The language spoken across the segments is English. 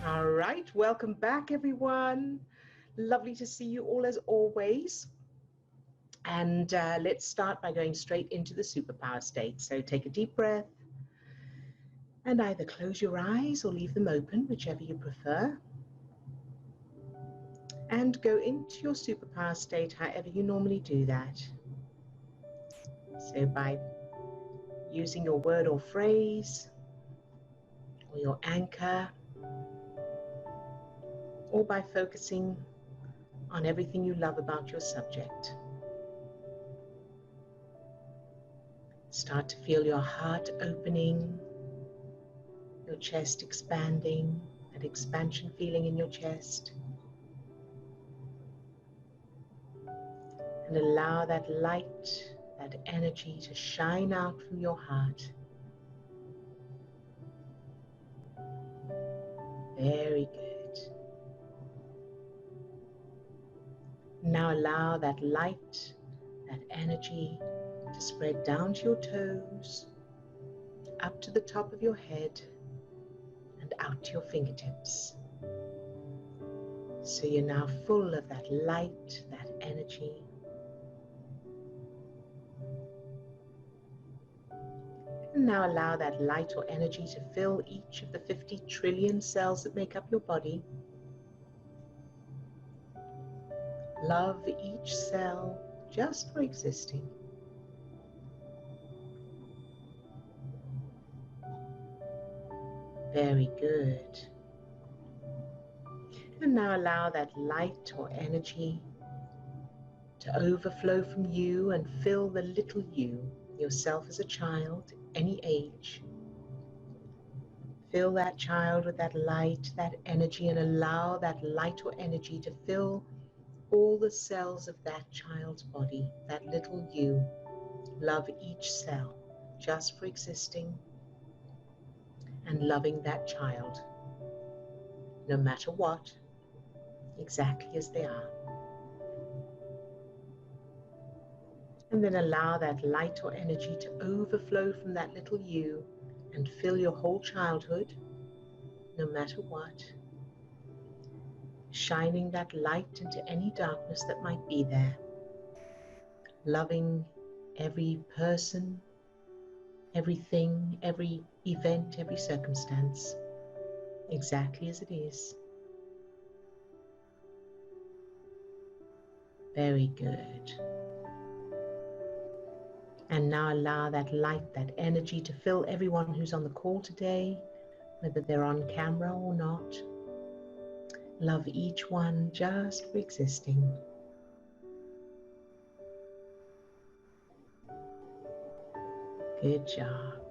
All right, welcome back, everyone. Lovely to see you all as always. And let's start by going straight into the superpower state. So take a deep breath and either close your eyes or leave them open, whichever you prefer. And go into your superpower state however you normally do that. So by using your word or phrase, or your anchor, or by focusing on everything you love about your subject. Start to feel your heart opening, your chest expanding, that expansion feeling in your chest. And allow that light, that energy to shine out from your heart. Very good. Now allow that light, that energy to spread down to your toes, up to the top of your head, and out to your fingertips. So you're now full of that light, that energy. And now allow that light or energy to fill each of the 50 trillion cells that make up your body. Love each cell just for existing. Very good. And now allow that light or energy to overflow from you and fill the little you, yourself as a child, any age. Fill that child with that light, that energy, and allow that light or energy to fill all the cells of that child's body, that little you. Love each cell just for existing and loving that child, no matter what, exactly as they are. And then allow that light or energy to overflow from that little you and fill your whole childhood, no matter what, shining that light into any darkness that might be there, loving every person, everything, every event, every circumstance, exactly as it is. Very good. And now allow that light, that energy to fill everyone who's on the call today, whether they're on camera or not. Love each one just for existing. Good job.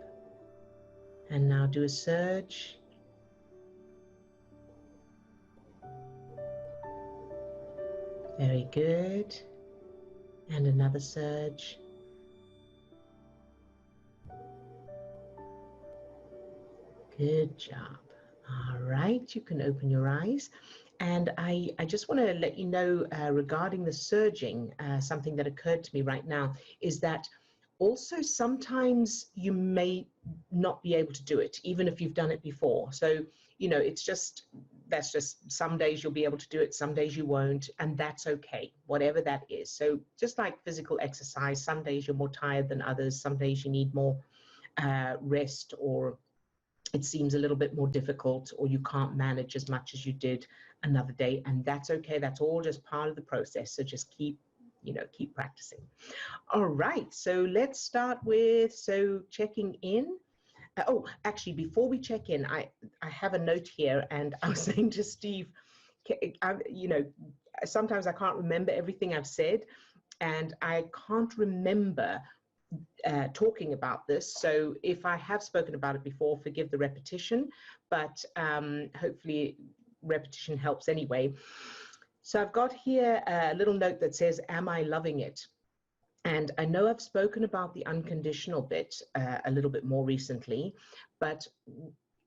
And now do a surge. Very good. And another surge. Good job. All right, you can open your eyes. And I just want to let you know regarding the surging, something that occurred to me right now is that also sometimes you may not be able to do it, even if you've done it before. So, you know, that's just some days you'll be able to do it, some days you won't, and that's okay, whatever that is. So just like physical exercise, some days you're more tired than others, some days you need more rest, or it seems a little bit more difficult, or you can't manage as much as you did another day, and that's okay. That's all just part of the process. So just keep practicing. All right, so let's start with checking in. Oh, actually, before we check in, I have a note here, and I was saying to Steve, sometimes I can't remember everything I've said, and I can't remember talking about this. So if I have spoken about it before, forgive the repetition, but hopefully repetition helps anyway. So I've got here a little note that says, am I loving it? And I know I've spoken about the unconditional bit a little bit more recently, but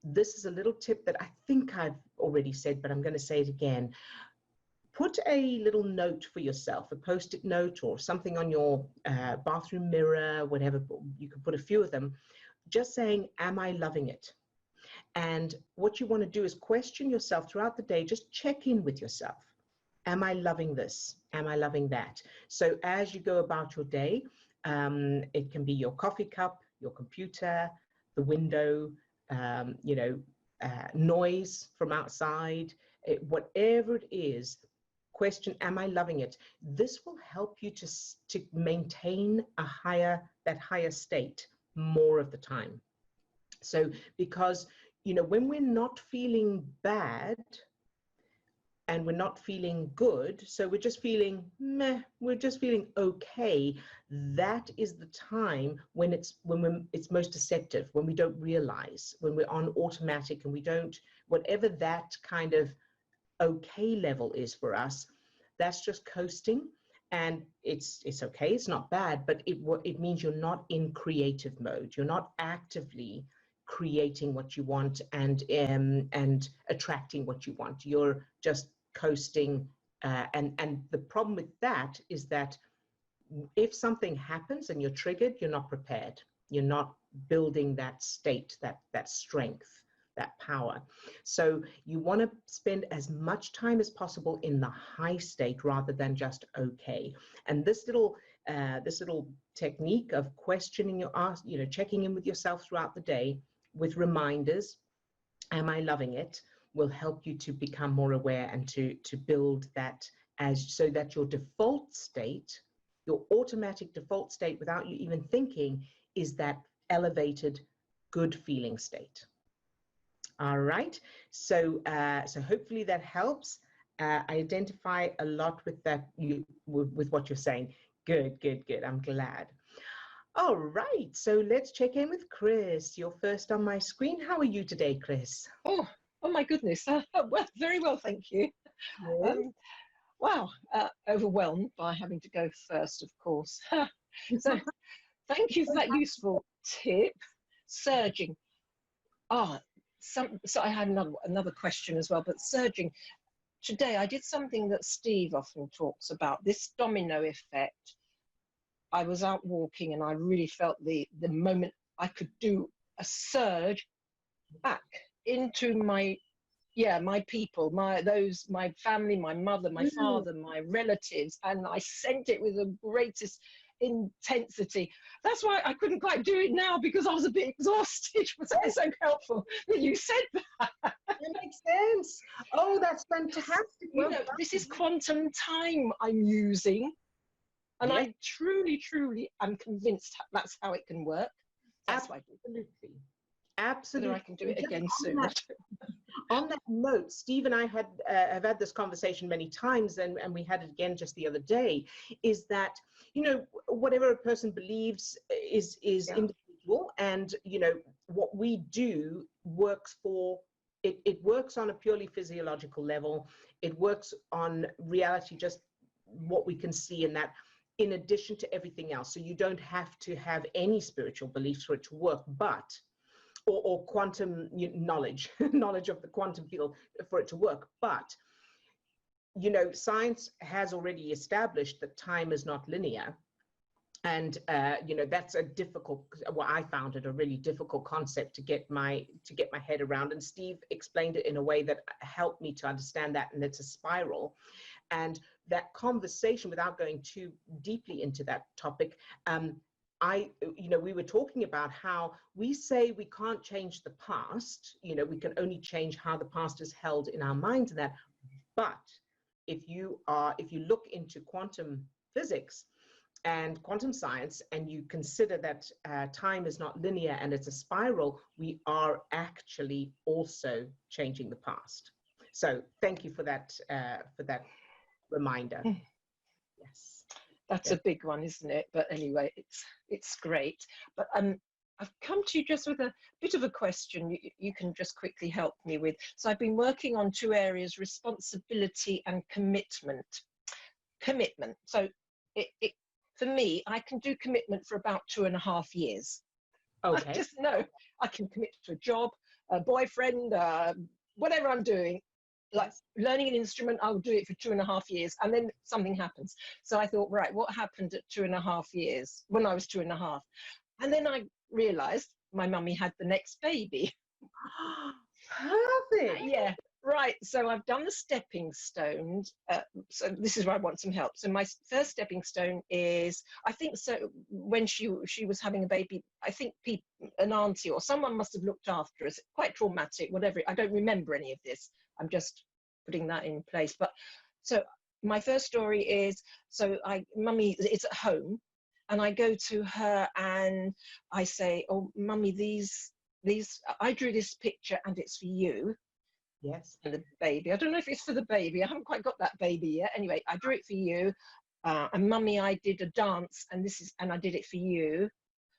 this is a little tip that I think I've already said, but I'm going to say it again. Put a little note for yourself, a post-it note or something on your bathroom mirror, whatever. You can put a few of them, just saying, am I loving it? And what you want to do is question yourself throughout the day. Just check in with yourself. Am I loving this? Am I loving that? So as you go about your day, it can be your coffee cup, your computer, the window, noise from outside, whatever it is, question, am I loving it? This will help you to maintain that higher state more of the time. So because, when we're not feeling bad, and we're not feeling good, so we're just feeling meh, we're just feeling okay, that is the time when it's most deceptive, when we don't realize, when we're on automatic and we don't, whatever that kind of okay level is for us, that's just coasting. And it's okay, it's not bad, but it means you're not in creative mode. You're not actively creating what you want and attracting what you want. You're just coasting, and the problem with that is that if something happens and you're triggered, you're not prepared. You're not building that state, that strength, that power. So you want to spend as much time as possible in the high state rather than just okay. And this little technique of questioning checking in with yourself throughout the day with reminders, am I loving it, will help you to become more aware and to build that so that your default state, your automatic default state without you even thinking, is that elevated, good feeling state. All right, so hopefully that helps. I identify a lot with that, with what you're saying. Good. I'm glad. All right, so let's check in with Chris. You're first on my screen. How are you today, Chris? Oh my goodness. Well, very well, thank you. Wow, overwhelmed by having to go first, of course. So thank you for that useful tip. Surging. So I had another question as well, but surging. Today I did something that Steve often talks about, this domino effect. I was out walking and I really felt the moment I could do a surge back into my people, my family, my mother, my father, my relatives, and I sent it with the greatest intensity. That's why I couldn't quite do it now, because I was a bit exhausted. So it's so helpful that you said that. That makes sense. Oh, that's fantastic. This is quantum time I'm using, and I truly am convinced that's how it can work. That's why I do it. Absolutely. Whether I can do it again soon. On that note, Steve and I have had this conversation many times, and we had it again just the other day, is that, whatever a person believes is individual, and, what we do works it works on a purely physiological level. It works on reality, just what we can see in that, in addition to everything else. So you don't have to have any spiritual beliefs for it to work, or quantum knowledge of the quantum field for it to work. But, science has already established that time is not linear. And, that's I found it a really difficult concept to get my head around. And Steve explained it in a way that helped me to understand that, and it's a spiral. And that conversation, without going too deeply into that topic, we were talking about how we say we can't change the past, we can only change how the past is held in our minds, and that. But if you look into quantum physics and quantum science, and you consider that time is not linear and it's a spiral, we are actually also changing the past. So thank you for that reminder. Yes. That's a big one, isn't it? But anyway, it's great. But I've come to you just with a bit of a question you can just quickly help me with. So I've been working on two areas: responsibility and commitment. Commitment. So for me, I can do commitment for about 2.5 years. Okay. I just know I can commit to a job, a boyfriend, whatever I'm doing. Like learning an instrument, I'll do it for 2.5 years, and then something happens. So I thought, right, what happened at 2.5 years when I was 2.5? And then I realized my mummy had the next baby. Perfect. Yeah, right. So I've done the stepping stones. So this is where I want some help. So my first stepping stone is, I think, so when she was having a baby, I think an auntie or someone must have looked after us. Quite traumatic, whatever. I don't remember any of this. I'm just putting that in place. But so my first story is, so mummy is at home, and I go to her and I say, oh, mummy, these I drew this picture and it's for you. Yes. And the baby. I don't know if it's for the baby. I haven't quite got that baby yet. Anyway, I drew it for you. And mummy, I did a dance, and I did it for you.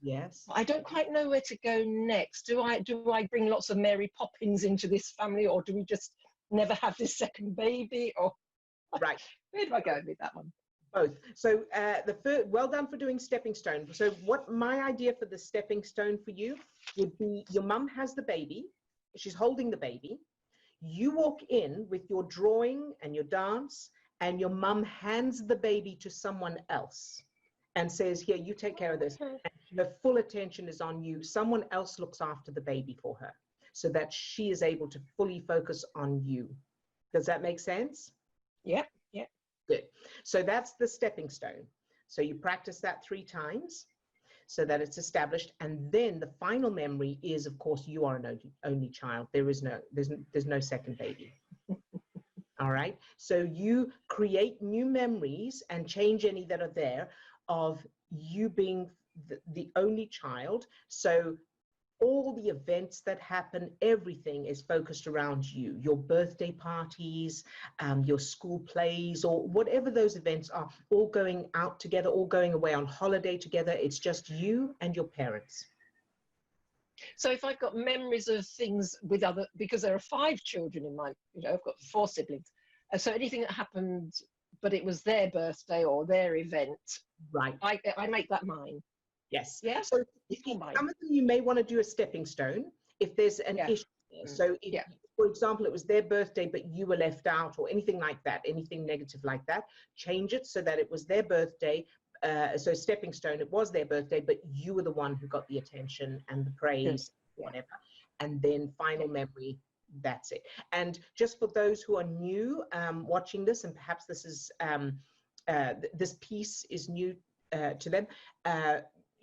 Yes. I don't quite know where to go next. Do I bring lots of Mary Poppins into this family, or do we just never have this second baby? Or Right. Where do I go with that one? Both. So well done for doing stepping stone. So what my idea for the stepping stone for you would be, your mum has the baby. She's holding the baby. You walk in with your drawing and your dance, and your mum hands the baby to someone else and says, here, you take care of this. Okay. And the full attention is on you. Someone else looks after the baby for her so that she is able to fully focus on you. Does that make sense? Yeah, yeah. Good. So that's the stepping stone. So you practice that 3 times so that it's established. And then the final memory is, of course, you are an only child. There's no second baby. All right. So you create new memories and change any that are there of you being the only child. So all the events that happen, everything is focused around you, your birthday parties, your school plays, or whatever those events are, all going out together, all going away on holiday together. It's just you and your parents. So if I've got memories of things with because there are 5 children in I've got 4 siblings. So anything that happened, but it was their birthday or their event, Right. I make that mine. Yes. Yeah. So some of them you may want to do a stepping stone if there's an issue there. So if, for example, it was their birthday, but you were left out or anything like that, anything negative like that, change it so that it was their birthday. So stepping stone, it was their birthday, but you were the one who got the attention and the praise, whatever. And then final memory, that's it. And just for those who are new watching this, and perhaps this is this piece is new to them,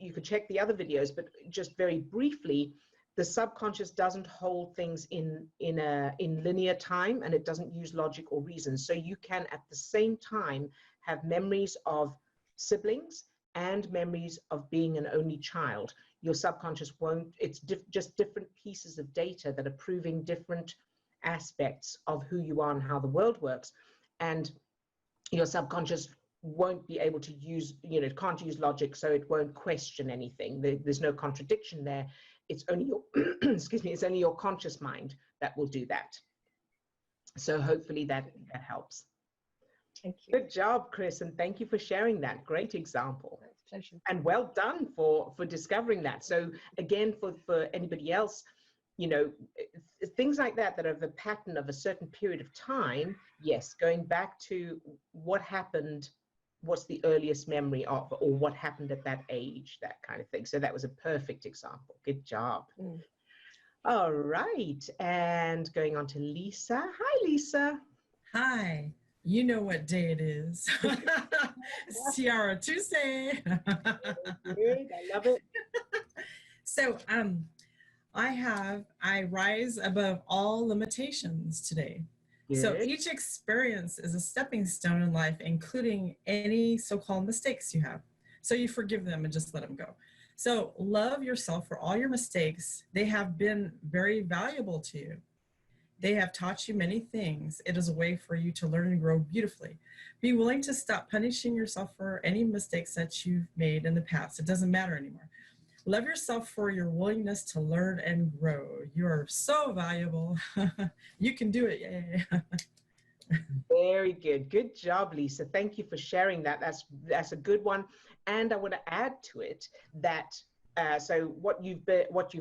you could check the other videos, but just very briefly, the subconscious doesn't hold things in linear time, and it doesn't use logic or reason. So you can at the same time have memories of siblings and memories of being an only child. Your subconscious won't, it's just different pieces of data that are proving different aspects of who you are and how the world works. And your subconscious won't be able to use, can't use logic, so it won't question anything. There's no contradiction there. It's only your, excuse me, it's only your conscious mind that will do that. So hopefully that helps. Thank you. Good job, Chris, and thank you for sharing that. Great example. Pleasure. And well done for discovering that. So again, for anybody else, things like that are the pattern of a certain period of time, yes, going back to what happened, what's the earliest memory of, or what happened at that age, that kind of thing. So that was a perfect example. Good job. All right, and going on to Lisa. Hi, Lisa. Hi. You know what day it is. Tiara Tuesday. Good. I love it. So I rise above all limitations today. Good. So each experience is a stepping stone in life, including any so-called mistakes you have. So you forgive them and just let them go. So love yourself for all your mistakes. They have been very valuable to you. They have taught you many things. It is a way for you to learn and grow beautifully. Be willing to stop punishing yourself for any mistakes that you've made in the past. It doesn't matter anymore. Love yourself for your willingness to learn and grow. You are so valuable. You can do it. Yay. Very good. Good job, Lisa. Thank you for sharing that. That's a good one. And I want to add to it that so what you've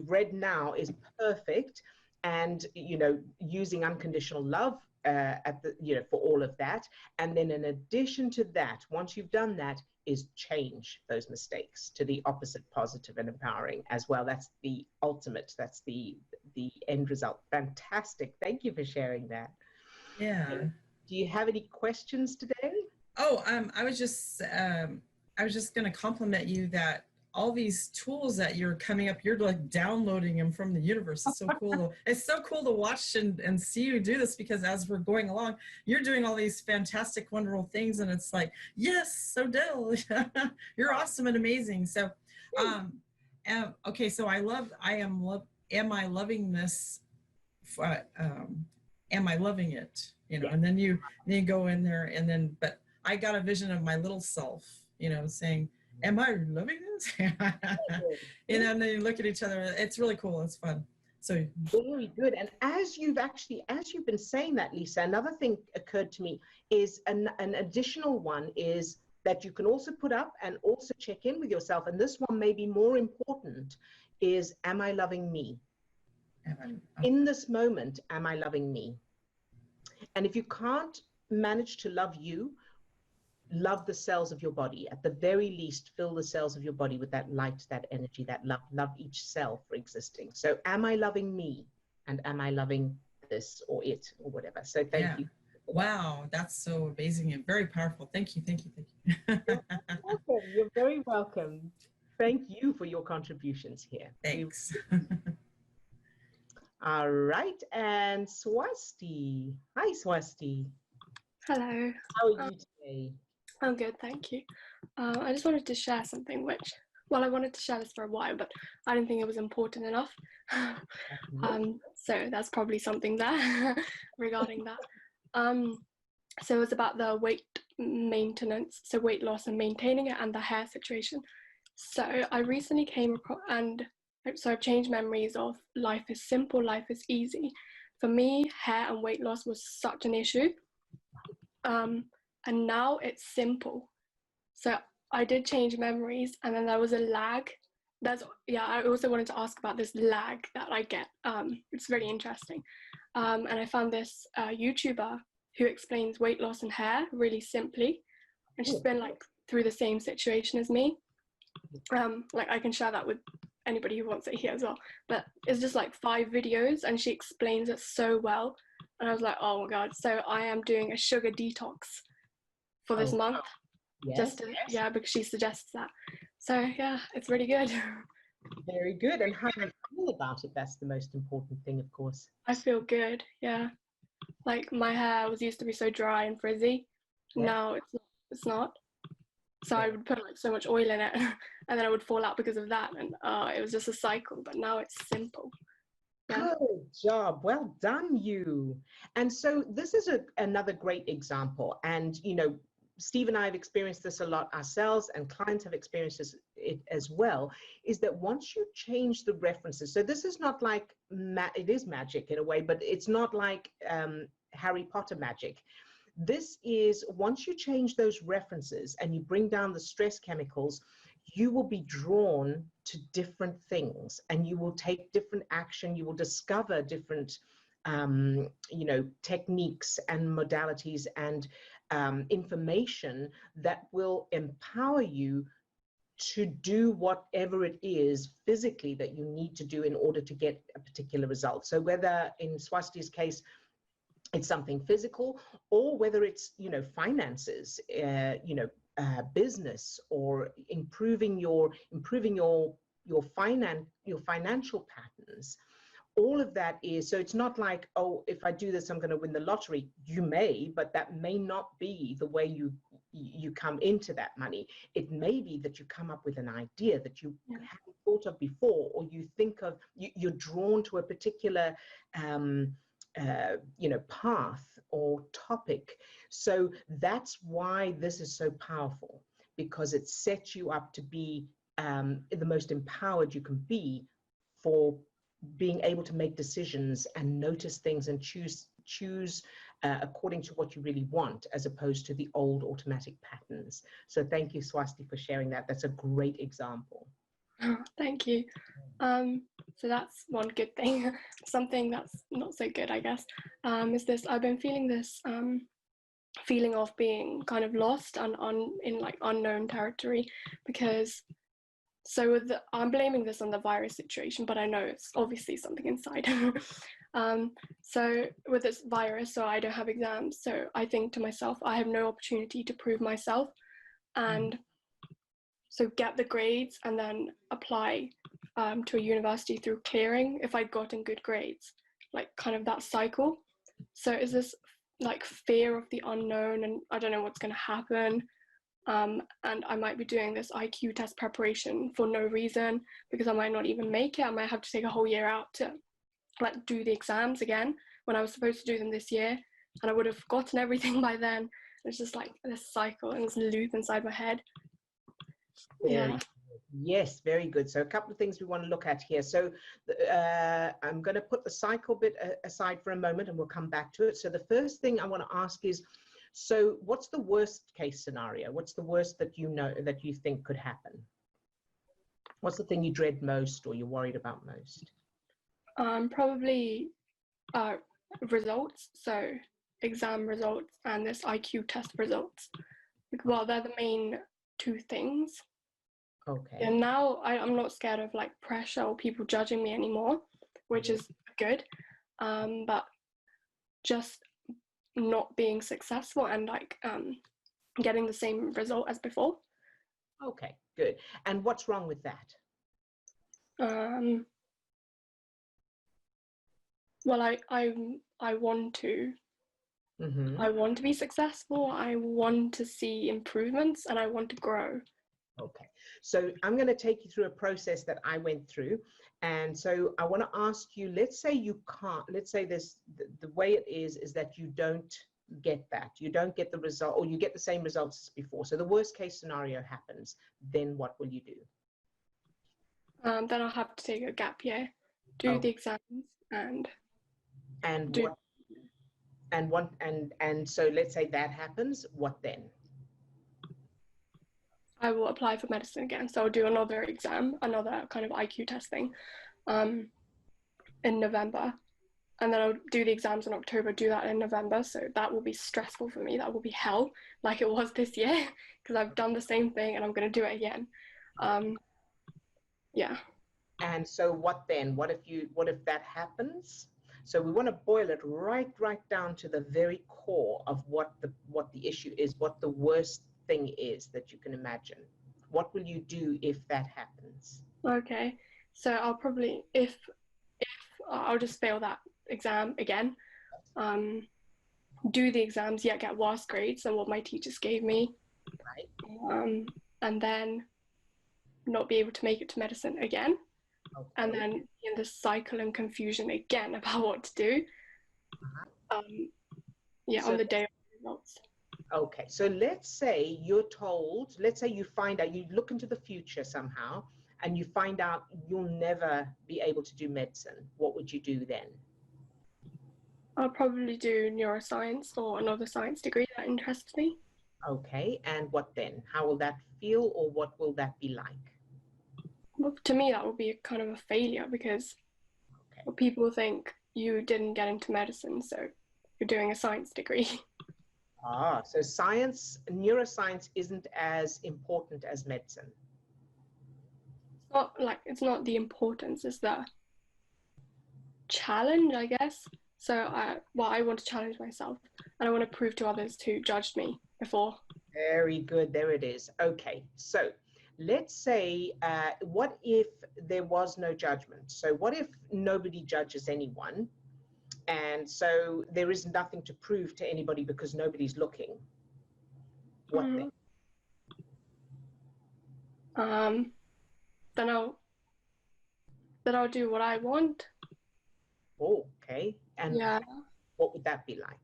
read now is perfect. And using unconditional love for all of that. And then in addition to that, once you've done that, is change those mistakes to the opposite, positive and empowering as well. That's the ultimate, that's the end result. Fantastic. Thank you for sharing that. Yeah. Do you have any questions today? Oh, I was just going to compliment you that all these tools that you're coming up, you're like downloading them from the universe. It's so cool. It's so cool to watch and see you do this, because as we're going along, you're doing all these fantastic, wonderful things. And it's like, yes, Odille, you're awesome and amazing. So, okay. So am I loving this? Am I loving it? And then you go in there but I got a vision of my little self, saying, am I loving this? And then you look at each other. It's really cool. It's fun. So very good. And as you've been saying that, Lisa, another thing occurred to me is an additional one is that you can also put up and also check in with yourself. And this one may be more important is, am I loving me? In this moment, am I loving me? And if you can't manage to love you, love the cells of your body. At the very least, fill the cells of your body with that light, that energy, that love. Love each cell for existing. So am I loving me? And am I loving this or it or whatever? So thank you. Wow, that's so amazing and very powerful. Thank you. You're welcome. You're very welcome. Thank you for your contributions here. Thanks. All right, and Swasti. Hi, Swasti. Hello. How are you today? I'm good, thank you. I just wanted to share something I wanted to share this for a while, but I didn't think it was important enough. So that's probably something there regarding that. So it's about the weight maintenance, so weight loss and maintaining it, and the hair situation. So I recently came across, I've changed memories of life is simple, life is easy. For me, hair and weight loss was such an issue. And now it's simple. So I did change memories, and then there was a lag. I also wanted to ask about this lag that I get. It's really interesting. And I found this YouTuber who explains weight loss and hair really simply. And she's been through the same situation as me. I can share that with anybody who wants it here as well. But it's just 5 videos, and she explains it so well. And I was like, oh my God. So I am doing a sugar detox for this month. Yes, because she suggests that. So yeah, it's really good. Very good. And how do you feel about it? That's the most important thing, of course. I feel good, yeah. My hair used to be so dry and frizzy. Yeah. Now it's not. So I would put so much oil in it and then I would fall out because of that. And it was just a cycle, but now it's simple. Yeah. Good job. Well done, you. And so this is another great example. And, Steve and I have experienced this a lot ourselves, and clients have experienced it as well, is that once you change the references, so this is not it is magic in a way, but it's not like Harry Potter magic. This is, once you change those references and you bring down the stress chemicals, you will be drawn to different things and you will take different action. You will discover different, techniques and modalities and information that will empower you to do whatever it is physically that you need to do in order to get a particular result. So whether in Swasti's case, it's something physical, or whether it's, finances, business, or improving your financial patterns. All of that is, so it's not like, oh, if I do this, I'm going to win the lottery. You may, but that may not be the way you come into that money. It may be that you come up with an idea that you haven't thought of before, or you think of, you're drawn to a particular path or topic. So that's why this is so powerful, because it sets you up to be the most empowered you can be for being able to make decisions and notice things and choose according to what you really want, as opposed to the old automatic patterns. So thank you, Swasti, for sharing that. That's a great example. Thank you. So that's one good thing. Something that's not so good, I guess, is this. I've been feeling this feeling of being kind of lost and in like unknown territory, because I'm blaming this on the virus situation, but I know it's obviously something inside. So with this virus, so I don't have exams, so I think to myself, I have no opportunity to prove myself, and so get the grades and then apply to a university through clearing if I'd gotten good grades, like kind of that cycle. So is this like fear of the unknown, and I don't know what's going to happen, and I might be doing this IQ test preparation for no reason, because I might not even make it. I might have to take a whole year out to like do the exams again when I was supposed to do them this year, and I would have forgotten everything by then. It's just like this cycle and this loop inside my head. Yeah. Yes, very good. So a couple of things we want to look at here. So I'm going to put the cycle bit aside for a moment and we'll come back to it. So the first thing I want to ask is, so what's the worst case scenario? What's the worst that you know, that you think could happen? What's the thing you dread most or you're worried about most? Probably results. So exam results and this IQ test results. Well, they're the main two things. Okay. And now I'm not scared of like pressure or people judging me anymore, which is good. But just not being successful and like getting the same result as before. Okay, good. And what's wrong with that? Well, I want to. I want to be successful. I want to see improvements, and I want to grow. Okay, so I'm going to take you through a process that I went through. And so I want to ask you, let's say you can't, let's say this, the way it is that you don't get that. You don't get the result, or you get the same results as before. So the worst case scenario happens. Then what will you do? Then I'll have to take a gap year, do the exams, and do. And so let's say that happens. What then? I will apply for medicine again. So I'll do another exam, another kind of IQ testing in November. And then I'll do the exams in October, do that in November. So that will be stressful for me. That will be hell, like it was this year, because I've done the same thing and I'm going to do it again. Yeah. And so what then? What if that happens? So we want to boil it right down to the very core of what the issue is, what the worst thing is that you can imagine. What will you do if that happens? Okay, so I'll probably, if I'll just fail that exam again, do the exams, yet get worse grades than what my teachers gave me, right. And then not be able to make it to medicine again, and then in this cycle and confusion again about what to do. On the day of the results. Okay, so let's say you're told, let's say you find out, you look into the future somehow, and you find out you'll never be able to do medicine. What would you do then? I'll probably do neuroscience or another science degree that interests me. Okay, and what then? How will that feel, or what will that be like? Well, to me, that would be kind of a failure, because people think you didn't get into medicine, so you're doing a science degree. So neuroscience isn't as important as medicine. It's not the importance, it's the challenge, I guess. So I want to challenge myself, and I want to prove to others who judged me before. Very good, there it is. Okay, so let's say, what if there was no judgment? So what if nobody judges anyone? And so there is nothing to prove to anybody because nobody's looking. What then? Then I'll do what I want. Oh, okay. And yeah. What would that be like?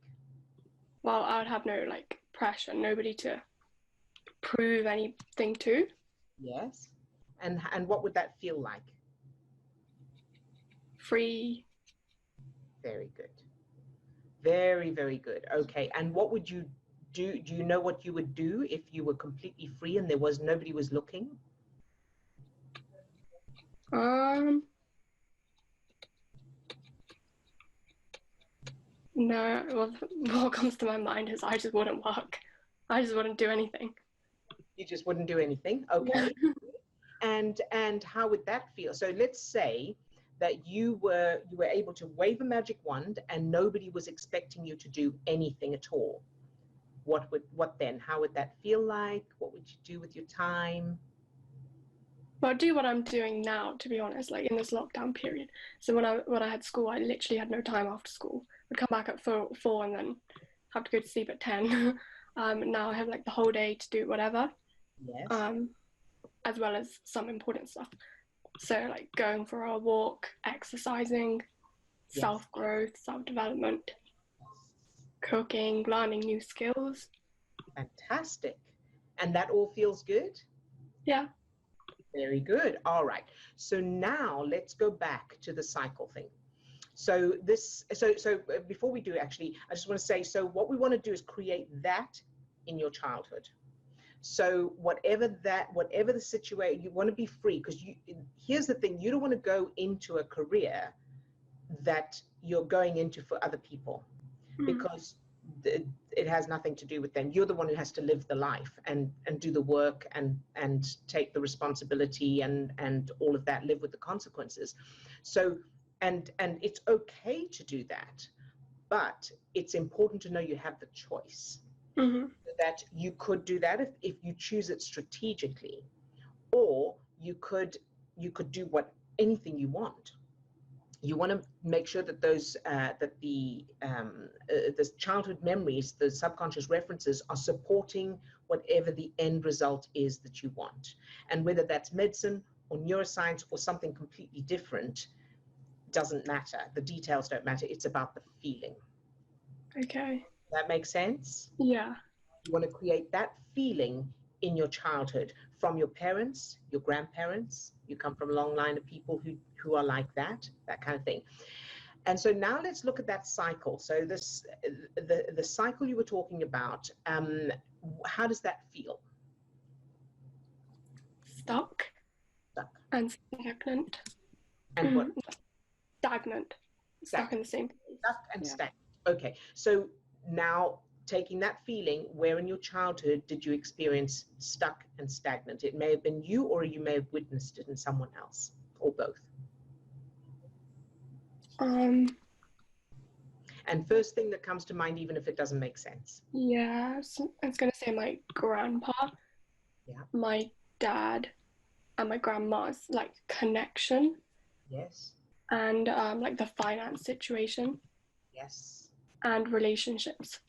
Well, I would have no pressure, nobody to prove anything to. Yes. And what would that feel like? Free. Very good. Very, very good. Okay. And what would you do? Do you know what you would do if you were completely free and nobody was looking? Um, no, well, what comes to my mind is I just wouldn't work. I just wouldn't do anything. You just wouldn't do anything? Okay. And how would that feel? So let's say that you were able to wave a magic wand and nobody was expecting you to do anything at all. What then? How would that feel like? What would you do with your time? Well, I'd do what I'm doing now, to be honest, like in this lockdown period. So when I had school, I literally had no time after school. I'd come back at four and then have to go to sleep at 10. Now I have like the whole day to do whatever. Yes. As well as some important stuff. So like going for a walk, exercising, Yes. self-growth, self-development, cooking, learning new skills. Fantastic. And that all feels good? Yeah. Very good. All right. So now let's go back to the cycle thing. So before we do, actually, I just want to say, so what we want to do is create that in your childhood. So whatever the situation, you want to be free, because here's the thing, you don't want to go into a career that you're going into for other people, because it has nothing to do with them. You're the one who has to live the life and do the work and take the responsibility and all of that, live with the consequences. So, and it's okay to do that, but it's important to know you have the choice. Mm-hmm. That you could do that if you choose it strategically, or you could do anything you want. You want to make sure that those the childhood memories, the subconscious references, are supporting whatever the end result is that you want. And whether that's medicine or neuroscience or something completely different, doesn't matter. The details don't matter. It's about the feeling. Okay. That makes sense? Yeah. You want to create that feeling in your childhood from your parents, your grandparents. You come from a long line of people who are like that kind of thing. And so now let's look at that cycle. So the cycle you were talking about, how does that feel? Stuck. And stagnant. And what? Stagnant. Stuck in the same place. Stuck and stagnant. Okay. So now, taking that feeling, where in your childhood did you experience stuck and stagnant? It may have been you, or you may have witnessed it in someone else, or both. And first thing that comes to mind, even if it doesn't make sense. Yeah, so I was gonna say my grandpa, my dad, and my grandma's like connection. Yes. And like the finance situation. Yes. And relationships.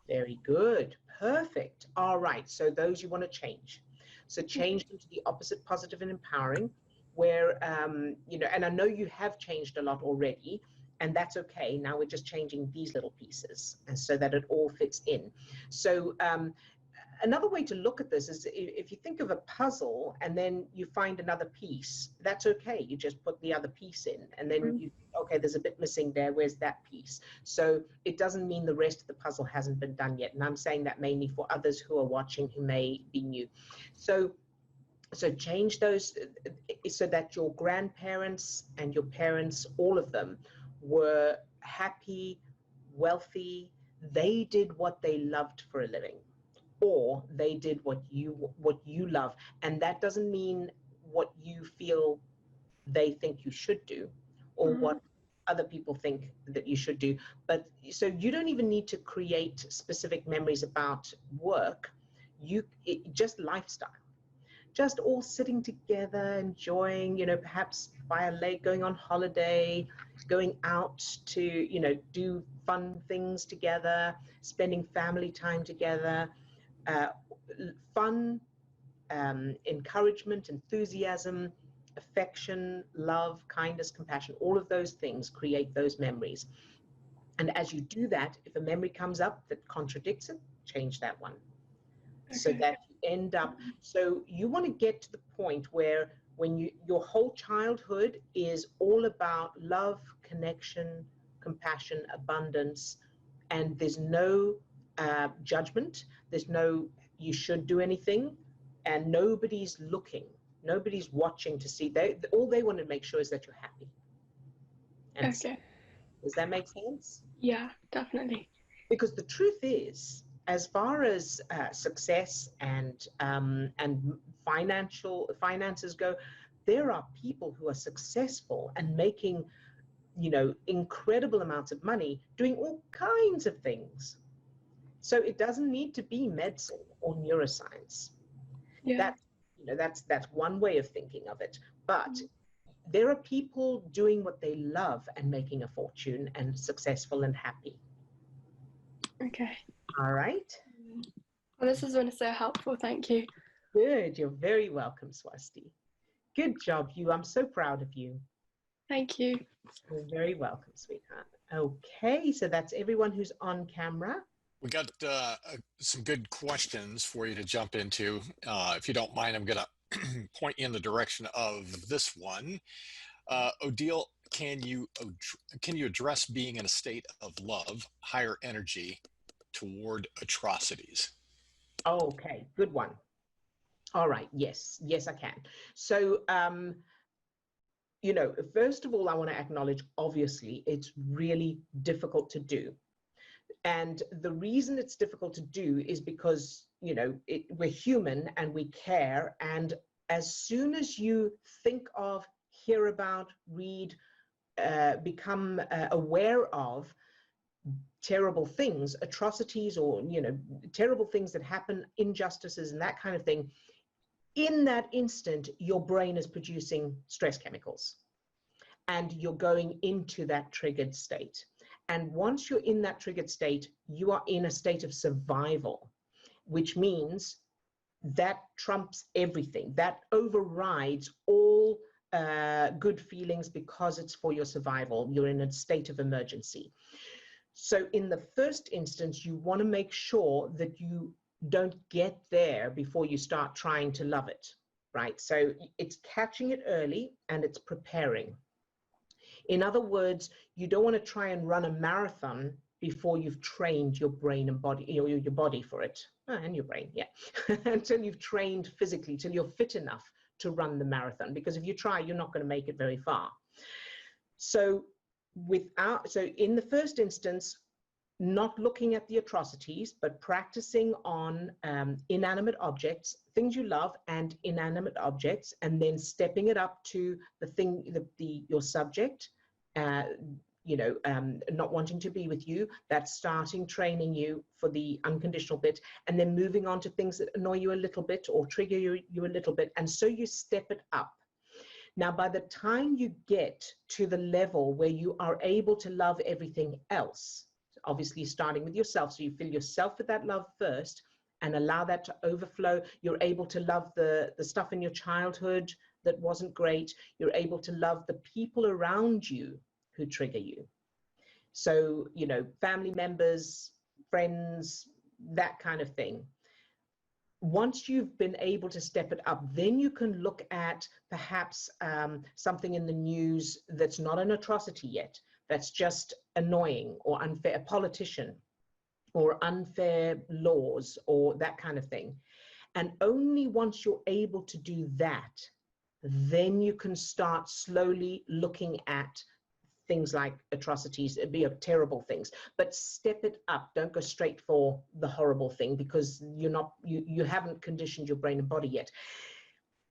Very good. Perfect. All right. So those you want to change. So change them to the opposite, positive and empowering, where, and I know you have changed a lot already, and that's okay. Now we're just changing these little pieces, and so that it all fits in. So another way to look at this is if you think of a puzzle and then you find another piece, that's okay. You just put the other piece in, and then okay, there's a bit missing there. Where's that piece? So it doesn't mean the rest of the puzzle hasn't been done yet. And I'm saying that mainly for others who are watching who may be new. So change those so that your grandparents and your parents, all of them, were happy, wealthy. They did what they loved for a living, or they did what you love. And that doesn't mean what you feel they think you should do, or what other people think that you should do. But so you don't even need to create specific memories about work. Just lifestyle, just all sitting together, enjoying, perhaps by a lake, going on holiday, going out to, do fun things together, spending family time together, fun, encouragement, enthusiasm, affection, love, kindness, compassion, all of those things create those memories. And as you do that, if a memory comes up that contradicts it, change that one. Okay. So that you end up, so you want to get to the point where when your whole childhood is all about love, connection, compassion, abundance, and there's no judgment, there's no you should do anything, and nobody's looking. Nobody's watching to see. All they want to make sure is that you're happy. And Okay. does that make sense? Yeah, definitely. Because the truth is, as far as success and finances go, there are people who are successful and making, incredible amounts of money doing all kinds of things. So it doesn't need to be medicine or neuroscience. Yeah. That's one way of thinking of it. But there are people doing what they love and making a fortune and successful and happy. Okay. All right. Well, this has been so helpful. Thank you. Good. You're very welcome, Swasti. Good job, you. I'm so proud of you. Thank you. You're very welcome, sweetheart. Okay, so that's everyone who's on camera. We got some good questions for you to jump into. If you don't mind, I'm going to point you in the direction of this one. Odille, can you address being in a state of love, higher energy, toward atrocities? Okay, good one. All right, yes, I can. So, first of all, I want to acknowledge, obviously, it's really difficult to do. And the reason it's difficult to do is because, we're human and we care. And as soon as you think of, hear about, read, become aware of terrible things, atrocities, or, terrible things that happen, injustices and that kind of thing, in that instant, your brain is producing stress chemicals and you're going into that triggered state. And once you're in that triggered state, you are in a state of survival, which means that trumps everything. That overrides all good feelings because it's for your survival. You're in a state of emergency. So in the first instance, you want to make sure that you don't get there before you start trying to love it, right? So it's catching it early and it's preparing. In other words, you don't want to try and run a marathon before you've trained your brain and body, your body for it, and your brain, yeah, until you've trained physically, till you're fit enough to run the marathon. Because if you try, you're not going to make it very far. So in the first instance, not looking at the atrocities, but practicing on inanimate objects, things you love and inanimate objects, and then stepping it up to the thing, your subject, not wanting to be with you, that's starting training you for the unconditional bit, and then moving on to things that annoy you a little bit or trigger you a little bit. And so you step it up. Now, by the time you get to the level where you are able to love everything else, obviously starting with yourself, so you fill yourself with that love first and allow that to overflow. You're able to love the stuff in your childhood that wasn't great. You're able to love the people around you who trigger you. So, family members, friends, that kind of thing. Once you've been able to step it up, then you can look at perhaps something in the news that's not an atrocity yet, that's just annoying or unfair, a politician or unfair laws or that kind of thing. And only once you're able to do that, then you can start slowly looking at things like atrocities, terrible things, but step it up. Don't go straight for the horrible thing because you haven't conditioned your brain and body yet.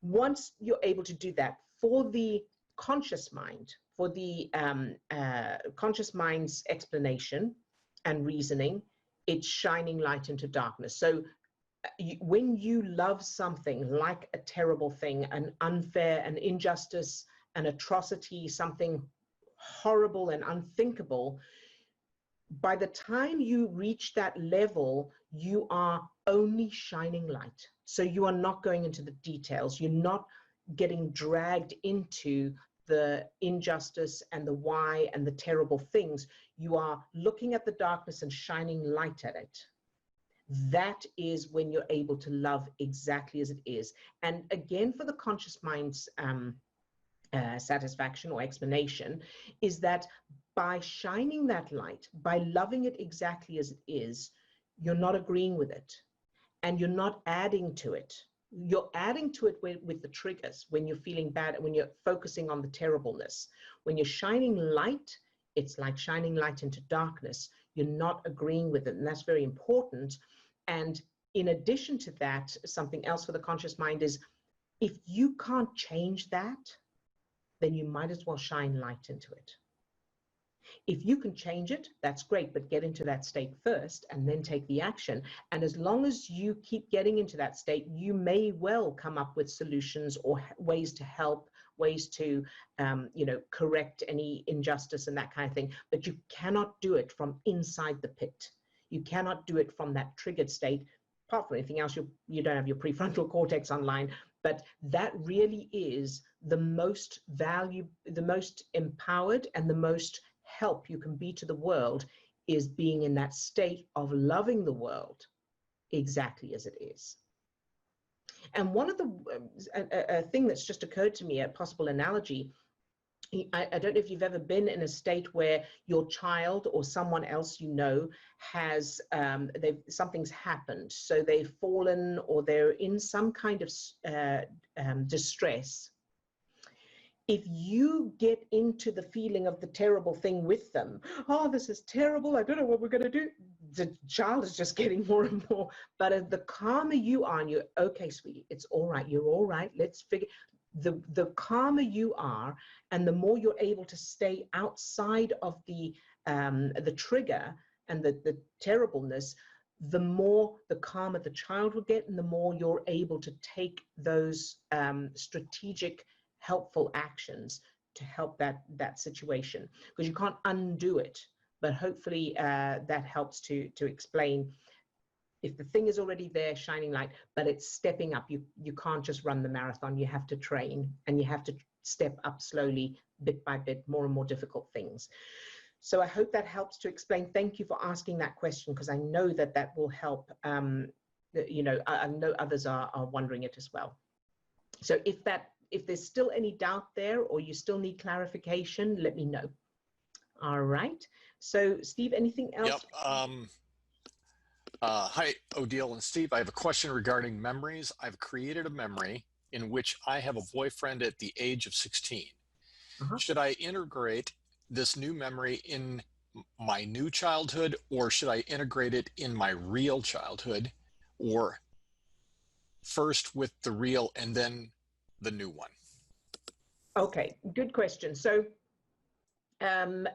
Once you're able to do that, for the conscious mind, for the conscious mind's explanation and reasoning, it's shining light into darkness. So when you love something like a terrible thing, an unfair, an injustice, an atrocity, something horrible and unthinkable, by the time you reach that level, you are only shining light. So you are not going into the details. You're not getting dragged into the injustice and the why and the terrible things. You are looking at the darkness and shining light at it. That is when you're able to love exactly as it is. And again, for the conscious mind's satisfaction or explanation, is that by shining that light, by loving it exactly as it is, you're not agreeing with it and you're not adding to it. you're adding to it with the triggers when you're feeling bad, when you're focusing on the terribleness. When you're shining light, it's like shining light into darkness. You're not agreeing with it, and that's very important. And in addition to that, something else for the conscious mind is, if you can't change that, then you might as well shine light into it. If you can change it, that's great, but get into that state first and then take the action. And as long as you keep getting into that state, you may well come up with solutions or ways to help, ways to, correct any injustice and that kind of thing. But you cannot do it from inside the pit. You cannot do it from that triggered state. Apart from anything else, you don't have your prefrontal cortex online. But that really is the most the most empowered and the most help you can be to the world, is being in that state of loving the world exactly as it is. And one of the a thing that's just occurred to me, a possible analogy, I don't know if you've ever been in a state where your child or someone else has something's happened, so they've fallen or they're in some kind of distress. If you get into the feeling of the terrible thing with them, oh, this is terrible, I don't know what we're going to do, the child is just getting more and more. But the calmer you are, and you're, okay, sweetie, it's all right, you're all right, let's figure. The calmer you are, and the more you're able to stay outside of the trigger and the terribleness, the calmer the child will get, and the more you're able to take those strategic, helpful actions to help that situation, because you can't undo it. But hopefully that helps to explain. If the thing is already there, shining light, but it's stepping up. You can't just run the marathon. You have to train, and you have to step up slowly, bit by bit, more and more difficult things. So I hope that helps to explain. Thank you for asking that question, because I know that will help. I know others are wondering it as well. So if there's still any doubt there, or you still need clarification, let me know. All right. So Steve, anything else? Yep. Hi, Odille and Steve. I have a question regarding memories. I've created a memory in which I have a boyfriend at the age of 16. Should I integrate this new memory in my new childhood, or should I integrate it in my real childhood, or first with the real and then the new one? Okay, good question. So in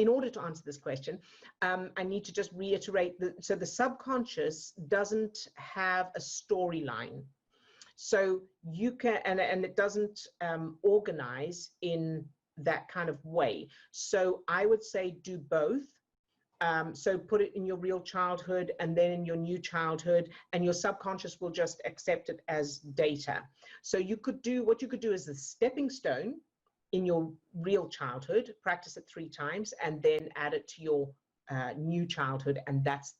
order to answer this question, I need to just reiterate that, so the subconscious doesn't have a storyline. So you can, and it doesn't organize in that kind of way. So I would say do both. So put it in your real childhood and then in your new childhood, and your subconscious will just accept it as data. So what you could do is the stepping stone in your real childhood, practice it 3 times, and then add it to your new childhood, and that's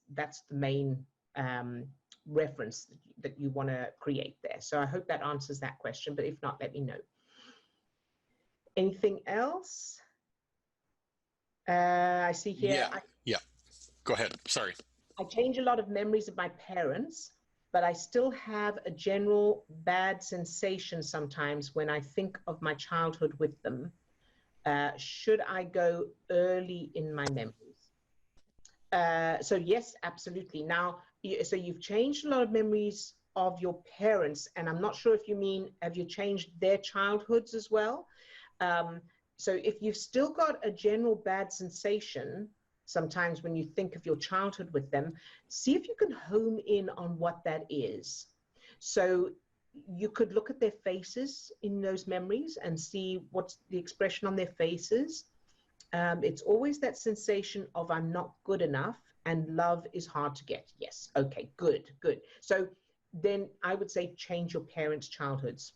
the main reference that you want to create there. So I hope that answers that question, but if not, let me know. Anything else? I see here. Yeah. Go ahead. Sorry. I change a lot of memories of my parents, but I still have a general bad sensation sometimes when I think of my childhood with them. Should I go early in my memories? So yes, absolutely. Now, so you've changed a lot of memories of your parents, and I'm not sure if you mean, have you changed their childhoods as well? So if you've still got a general bad sensation, sometimes when you think of your childhood with them, see if you can home in on what that is. So you could look at their faces in those memories and see what's the expression on their faces. It's always that sensation of I'm not good enough and love is hard to get. Yes. Okay, good. So then I would say change your parents' childhoods,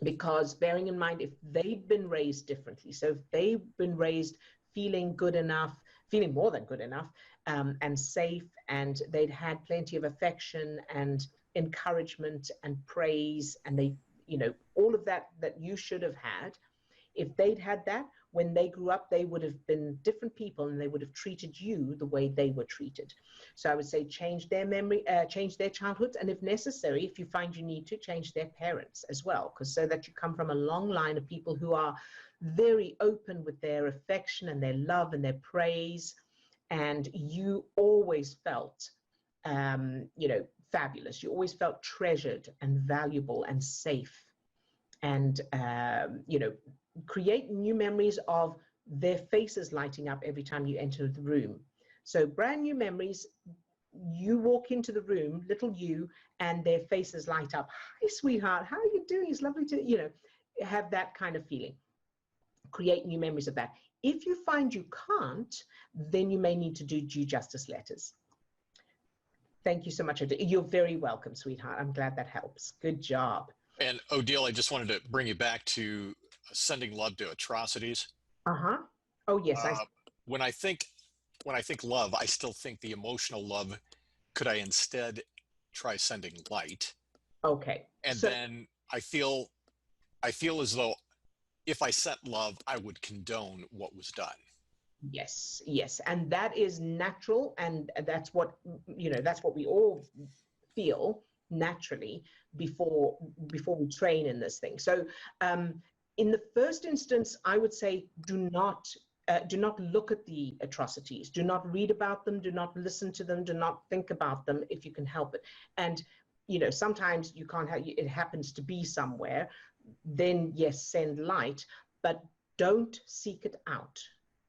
because bearing in mind, if they've been raised differently, so if they've been raised feeling good enough, feeling more than good enough, and safe, and they'd had plenty of affection and encouragement and praise, and they, all of that you should have had, if they'd had that, when they grew up, they would have been different people and they would have treated you the way they were treated. So I would say change their memory, change their childhoods, and if necessary, if you find you need to, change their parents as well, because so that you come from a long line of people who are very open with their affection and their love and their praise, and you always felt, you know, fabulous. You always felt treasured and valuable and safe. And, you know, create new memories of their faces lighting up every time you enter the room. So brand new memories, you walk into the room, little you, and their faces light up. Hi, sweetheart, how are you doing? It's lovely to, you know, have that kind of feeling. Create new memories of that. If you find you can't, then you may need to do due justice letters. Thank you so much. You're very welcome, sweetheart. I'm glad that helps. Good job. And Odille, I just wanted to bring you back to sending love to atrocities. Uh-huh. Oh, yes. When I think love, I still think the emotional love. Could I instead try sending light? Okay. And so, then I feel as though if I sent love, I would condone what was done. Yes, yes. And that is natural. And that's what, you know, that's what we all feel naturally before we train in this thing. So in the first instance, I would say do not look at the atrocities. Do not read about them. Do not listen to them. Do not think about them if you can help it. And, you know, sometimes you can't have, it happens to be somewhere, then yes, send light, but don't seek it out.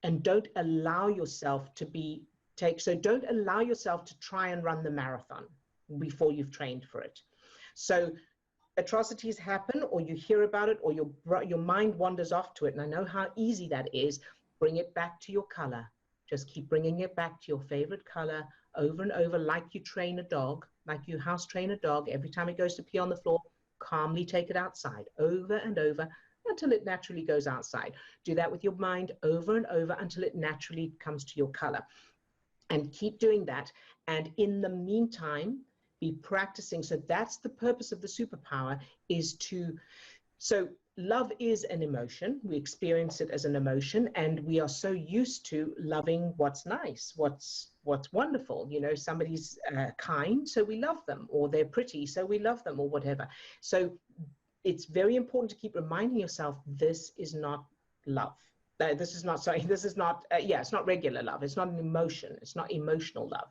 And don't allow yourself to so don't allow yourself to try and run the marathon before you've trained for it. So atrocities happen, or you hear about it, or your mind wanders off to it. And I know how easy that is. Bring it back to your color. Just keep bringing it back to your favorite color over and over, like you train a dog, like you house train a dog. Every time it goes to pee on the floor, calmly take it outside over and over until it naturally goes outside. Do that with your mind over and over until it naturally comes to your color. And keep doing that. And in the meantime, be practicing. So that's the purpose of the superpower, is to, so love is an emotion. We experience it as an emotion, and we are so used to loving what's nice, what's wonderful. You know, somebody's kind, so we love them, or they're pretty, so we love them, or whatever. So it's very important to keep reminding yourself, this is not love. This is not, it's not regular love. It's not an emotion. It's not emotional love.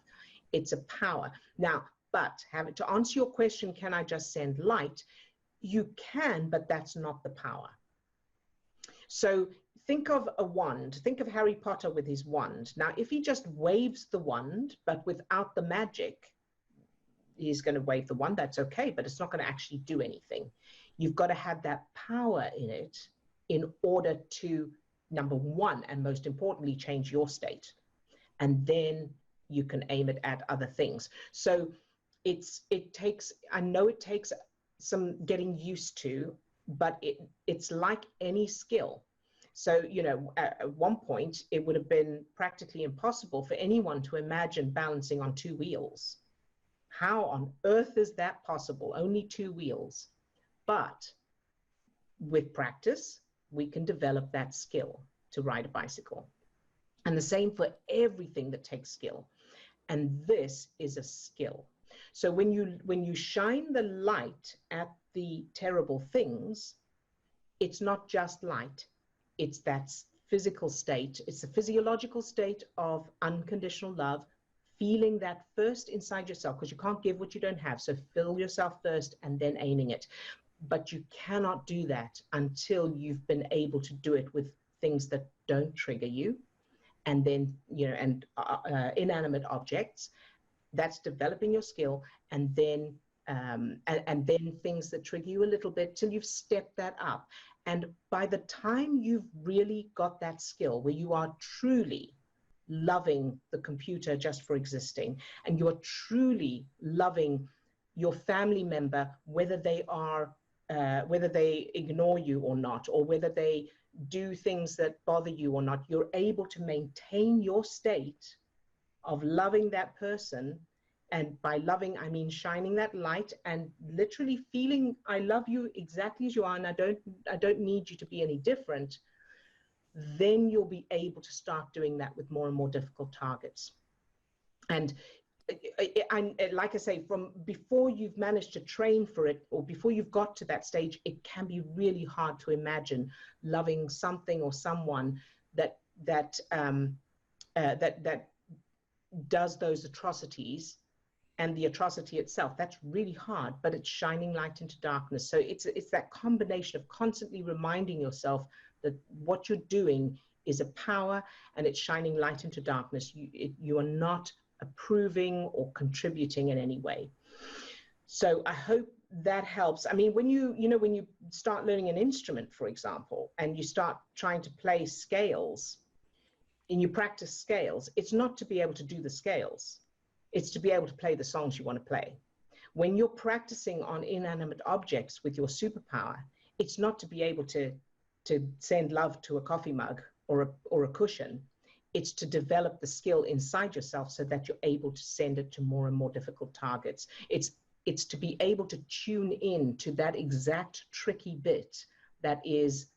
It's a power. Now, but to answer your question, can I just send light? You can, but that's not the power. So think of a wand. Think of Harry Potter with his wand. Now, if he just waves the wand, but without the magic, he's going to wave the wand, that's okay, but it's not going to actually do anything. You've got to have that power in it in order to, number one, and most importantly, change your state. And then you can aim it at other things. So it takes, I know it takes some getting used to, but it's like any skill. So, you know, at one point, it would have been practically impossible for anyone to imagine balancing on 2 wheels. How on earth is that possible? Only 2 wheels. But with practice, we can develop that skill to ride a bicycle. And the same for everything that takes skill. And this is a skill. So when you shine the light at the terrible things, it's not just light. It's that physical state. It's a physiological state of unconditional love, feeling that first inside yourself, because you can't give what you don't have. So fill yourself first and then aiming it. But you cannot do that until you've been able to do it with things that don't trigger you. And then, you know, and inanimate objects. That's developing your skill, and then things that trigger you a little bit till you've stepped that up. And by the time you've really got that skill where you are truly loving the computer just for existing, and you are truly loving your family member, whether they ignore you or not, or whether they do things that bother you or not, you're able to maintain your state of loving that person. And by loving, I mean shining that light and literally feeling, I love you exactly as you are, and I don't need you to be any different. then you'll be able to start doing that with more and more difficult targets. And like I say, from before you've managed to train for it, or before you've got to that stage, it can be really hard to imagine loving something or someone that does those atrocities, and the atrocity itself. That's really hard, but it's shining light into darkness. So it's that combination of constantly reminding yourself that what you're doing is a power, and it's shining light into darkness. You are not approving or contributing in any way. So I hope that helps. I mean, when you start learning an instrument, for example, and you start trying to play scales, and you practice scales, it's not to be able to do the scales. It's to be able to play the songs you want to play. When you're practicing on inanimate objects with your superpower, it's not to be able to send love to a coffee mug or a cushion. It's to develop the skill inside yourself so that you're able to send it to more and more difficult targets. It's to be able to tune in to that exact tricky bit that is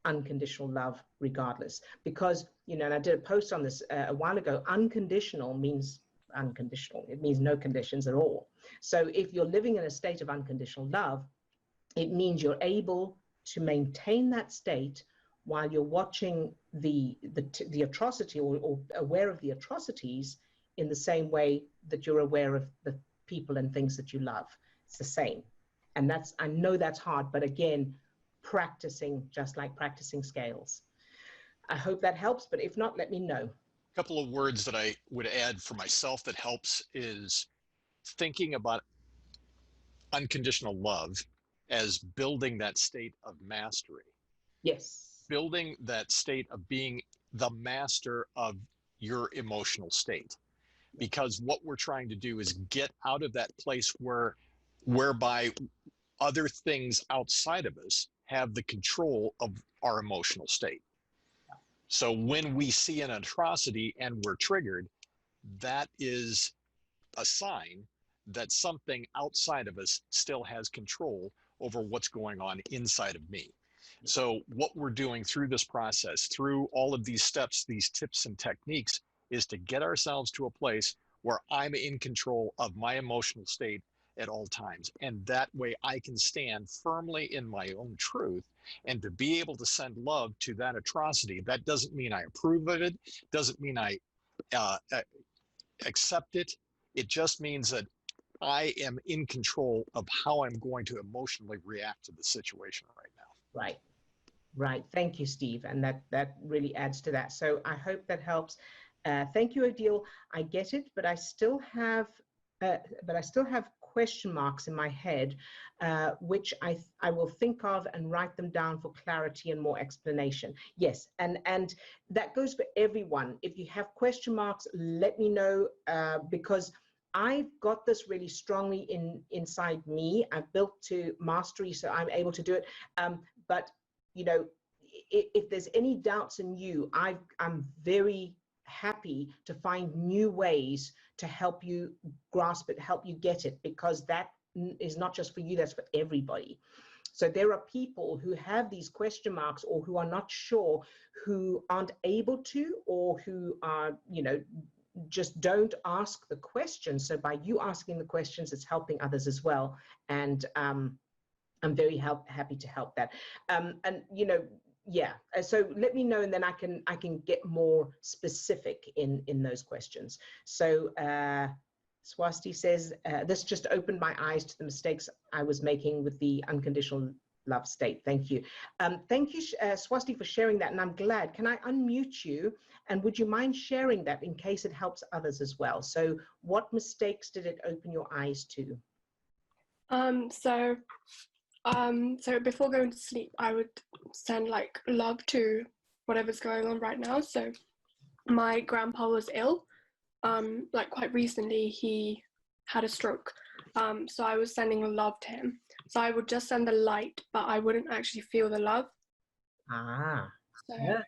unconditional love regardless. Because, and I did a post on this a while ago, unconditional means unconditional. It means no conditions at all. So if you're living in a state of unconditional love, it means you're able to maintain that state while you're watching the atrocity or aware of the atrocities in the same way that you're aware of the people and things that you love. It's the same. And I know that's hard, but again, practicing, just like practicing scales. I hope that helps, but if not, let me know. A couple of words that I would add for myself that helps is thinking about unconditional love as building that state of mastery. Yes. Building that state of being the master of your emotional state. Because what we're trying to do is get out of that place whereby other things outside of us have the control of our emotional state. So when we see an atrocity and we're triggered, that is a sign that something outside of us still has control over what's going on inside of me. So what we're doing through this process, through all of these steps, these tips and techniques, is to get ourselves to a place where I'm in control of my emotional state at all times. And that way I can stand firmly in my own truth and to be able to send love to that atrocity. That doesn't mean I approve of it, doesn't mean I accept it. It just means that I am in control of how I'm going to emotionally react to the situation right now. Right. Right. Thank you, Steve. And that really adds to that. So I hope that helps. Thank you, Odille. I get it, but I still have question marks in my head, which I will think of and write them down for clarity and more explanation. Yes, and that goes for everyone. If you have question marks, let me know, because I've got this really strongly inside me. I've built to mastery, so I'm able to do it. But if there's any doubts in you, I'm very happy to find new ways to help you grasp it, help you get it, because that is not just for you, that's for everybody. So there are people who have these question marks or who are not sure, who aren't able to, or who are, just don't ask the questions. So by you asking the questions, it's helping others as well. And I'm very happy to help that. Yeah, so let me know, and then I can get more specific in those questions. So Swasti says, this just opened my eyes to the mistakes I was making with the unconditional love state. Thank you. Thank you, Swasti, for sharing that, and I'm glad. Can I unmute you, and would you mind sharing that in case it helps others as well? So what mistakes did it open your eyes to? So before going to sleep, I would send love to whatever's going on right now. So my grandpa was ill, quite recently he had a stroke. So I was sending love to him. So I would just send the light, but I wouldn't actually feel the love. So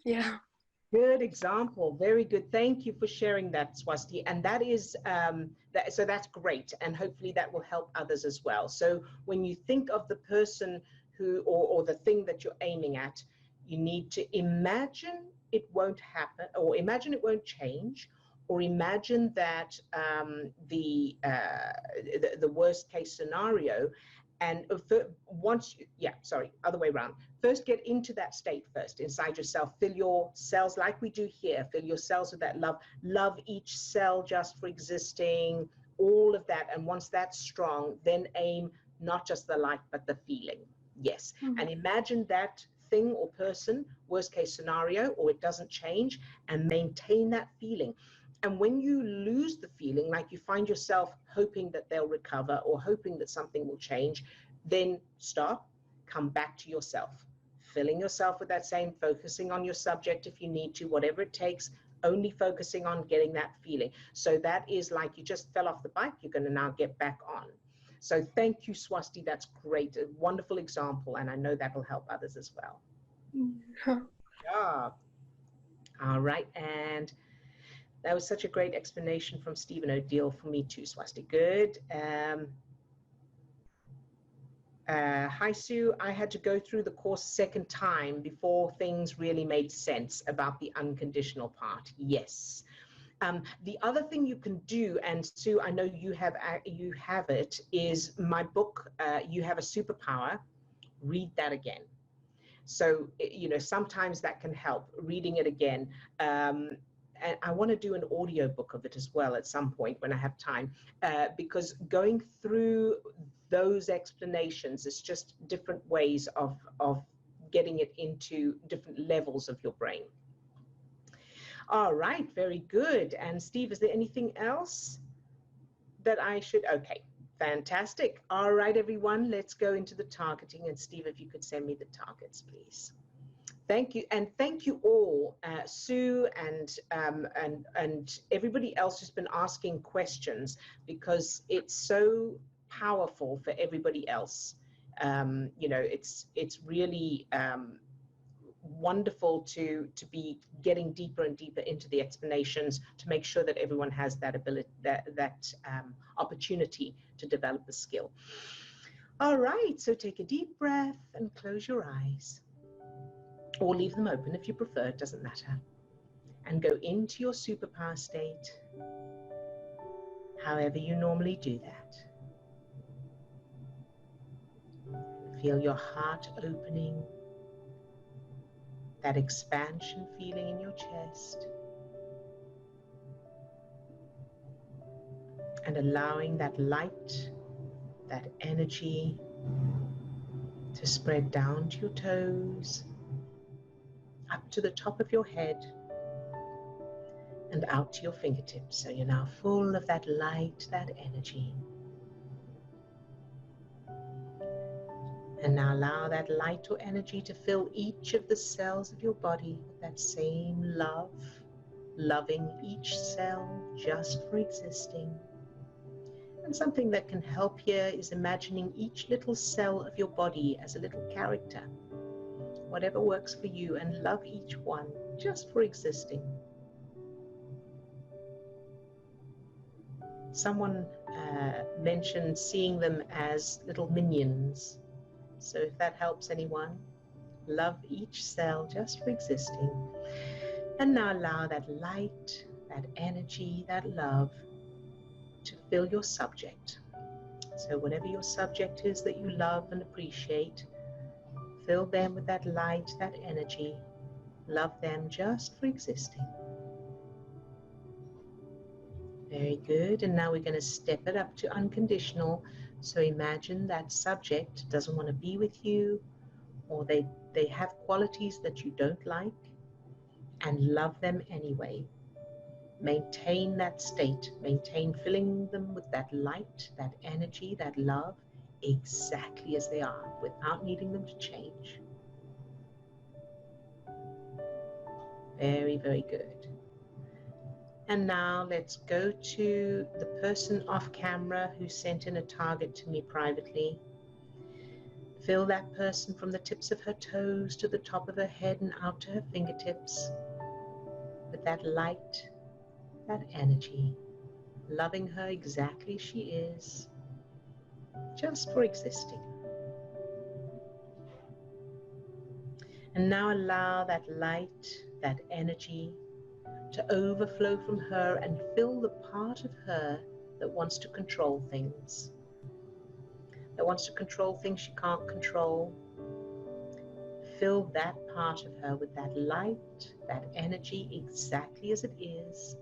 yeah. Good example. Very good. Thank you for sharing that, Swasti. And that is, so that's great. And hopefully that will help others as well. So when you think of the person who, or the thing that you're aiming at, You need to imagine it won't happen, or imagine it won't change, or imagine that the worst case scenario. And other way around. First, get into that state first, inside yourself. Fill your cells like we do here. Fill your cells with that love. Love each cell just for existing, all of that. And once that's strong, then aim not just the light, but the feeling. Yes. Mm-hmm. And imagine that thing or person, worst case scenario, or it doesn't change, and maintain that feeling. And when you lose the feeling, like you find yourself hoping that they'll recover or hoping that something will change, then stop, come back to yourself, filling yourself with that same, focusing on your subject if you need to, whatever it takes, only focusing on getting that feeling. So that is like you just fell off the bike, you're going to now get back on. So thank you, Swasti. That's great. A wonderful example. And I know that will help others as well. Yeah. All right. And that was such a great explanation from Stephen Odille for me too, Swasti. Good. Hi, Sue. I had to go through the course second time before things really made sense about the unconditional part. Yes. The other thing you can do, and Sue, I know you have it, is my book, You Have a Superpower. Read that again. So, sometimes that can help, reading it again. And I want to do an audio book of it as well at some point when I have time, because going through those explanations is just different ways of getting it into different levels of your brain. All right, very good. And Steve, is there anything else that I should? Okay, fantastic. All right, everyone, let's go into the targeting. And Steve, if you could send me the targets, please. Thank you, and thank you all, Sue and everybody else who's been asking questions, because it's so powerful for everybody else. It's really wonderful to be getting deeper and deeper into the explanations to make sure that everyone has that ability, that opportunity to develop the skill. All right, so take a deep breath and close your eyes. Or leave them open if you prefer, it doesn't matter. And go into your superpower state, however you normally do that. Feel your heart opening, that expansion feeling in your chest, and allowing that light, that energy to spread down to your toes, up to the top of your head, and out to your fingertips. So you're now full of that light, that energy. And now allow that light or energy to fill each of the cells of your body with that same love, loving each cell just for existing. And something that can help here is imagining each little cell of your body as a little character. Whatever works for you, and love each one just for existing. Someone mentioned seeing them as little minions. So if that helps anyone, love each cell just for existing. And now allow that light, that energy, that love to fill your subject. So whatever your subject is that you love and appreciate, fill them with that light, that energy. Love them just for existing. Very good. And now we're going to step it up to unconditional. So imagine that subject doesn't want to be with you, or they have qualities that you don't like, and love them anyway. Maintain that state. Maintain filling them with that light, that energy, that love, exactly as they are, without needing them to change. Very, very good. And now let's go to the person off camera who sent in a target to me privately. Fill that person from the tips of her toes to the top of her head and out to her fingertips with that light, that energy, loving her exactly as she is, just for existing. And now allow that light, that energy to overflow from her and fill the part of her that wants to control things. That wants to control things she can't control. Fill that part of her with that light, that energy exactly as it is.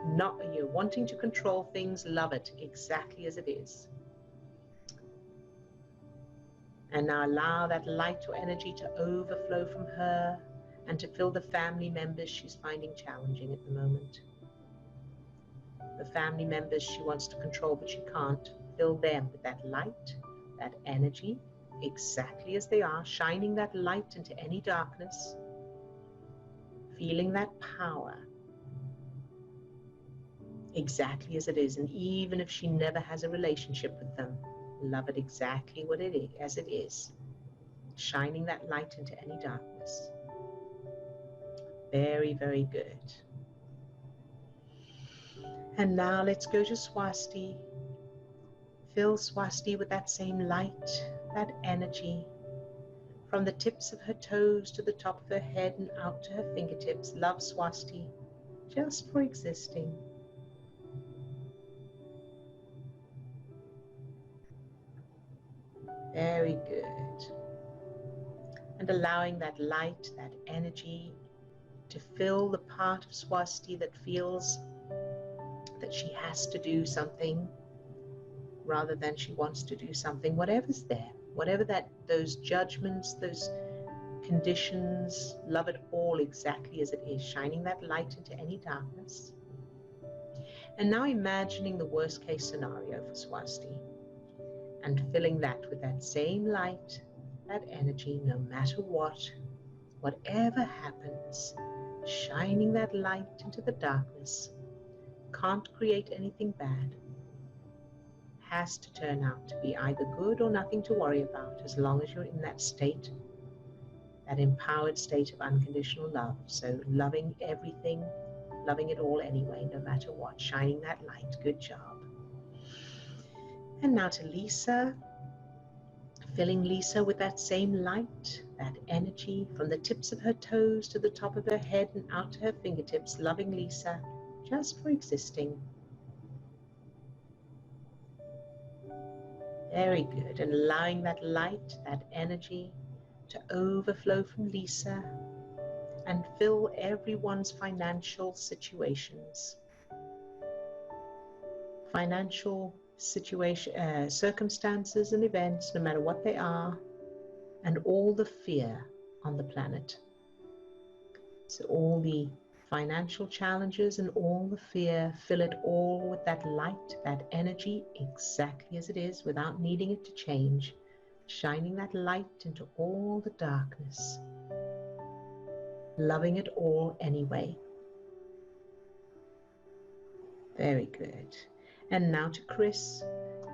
Not you wanting to control things, love it exactly as it is. And now allow that light or energy to overflow from her and to fill the family members she's finding challenging at the moment. The family members she wants to control but she can't. Fill them with that light, that energy, exactly as they are, shining that light into any darkness, feeling that power exactly as it is. And even if she never has a relationship with them, love it exactly what it is, as it is, shining that light into any darkness. Very, very good. And now let's go to Swasti. Fill Swasti with that same light, that energy, from the tips of her toes to the top of her head and out to her fingertips. Love Swasti, just for existing. Very good. And allowing that light, that energy to fill the part of Swasti that feels that she has to do something rather than she wants to do something. Whatever's there, whatever those judgments, those conditions, love it all exactly as it is, shining that light into any darkness. And now imagining the worst case scenario for Swasti and filling that with that same light, that energy, no matter what, whatever happens, shining that light into the darkness. Can't create anything bad. Has to turn out to be either good or nothing to worry about, as long as you're in that state, that empowered state of unconditional love. So loving everything, loving it all anyway, no matter what, shining that light. Good job. And now to Lisa, filling Lisa with that same light, that energy, from the tips of her toes to the top of her head and out to her fingertips. Loving Lisa, just for existing. Very good. And allowing that light, that energy to overflow from Lisa and fill everyone's financial situations. Financial circumstances and events, no matter what they are, and all the fear on the planet. So all the financial challenges and all the fear, fill it all with that light, that energy, exactly as it is, without needing it to change, shining that light into all the darkness, loving it all anyway. Very good. And now to Chris.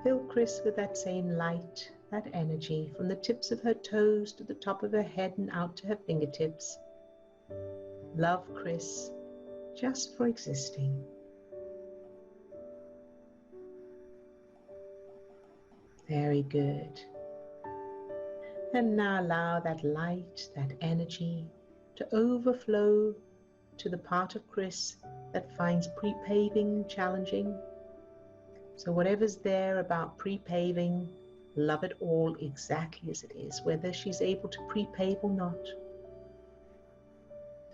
Fill Chris with that same light, that energy, from the tips of her toes to the top of her head and out to her fingertips. Love Chris, just for existing. Very good. And now allow that light, that energy to overflow to the part of Chris that finds pre-paving challenging. So whatever's there about pre-paving, love it all exactly as it is, whether she's able to pre-pave or not.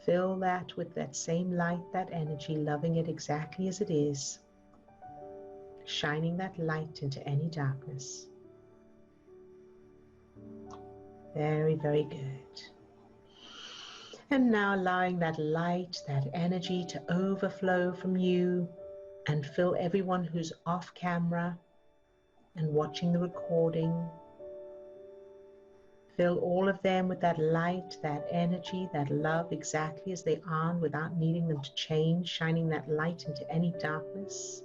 Fill that with that same light, that energy, loving it exactly as it is, shining that light into any darkness. Very, very good. And now allowing that light, that energy to overflow from you and fill everyone who's off camera and watching the recording. Fill all of them with that light, that energy, that love exactly as they are without needing them to change, shining that light into any darkness.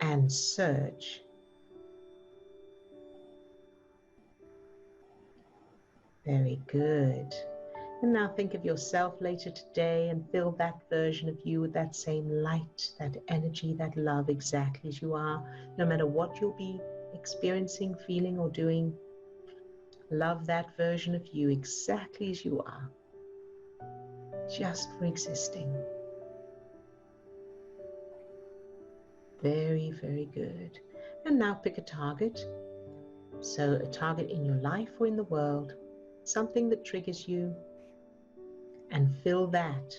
And surge. Very good. And now think of yourself later today and fill that version of you with that same light, that energy, that love exactly as you are, no matter what you'll be experiencing, feeling, or doing. Love that version of you exactly as you are, just for existing. Very, very good. And now pick a target. So a target in your life or in the world, something that triggers you, and fill that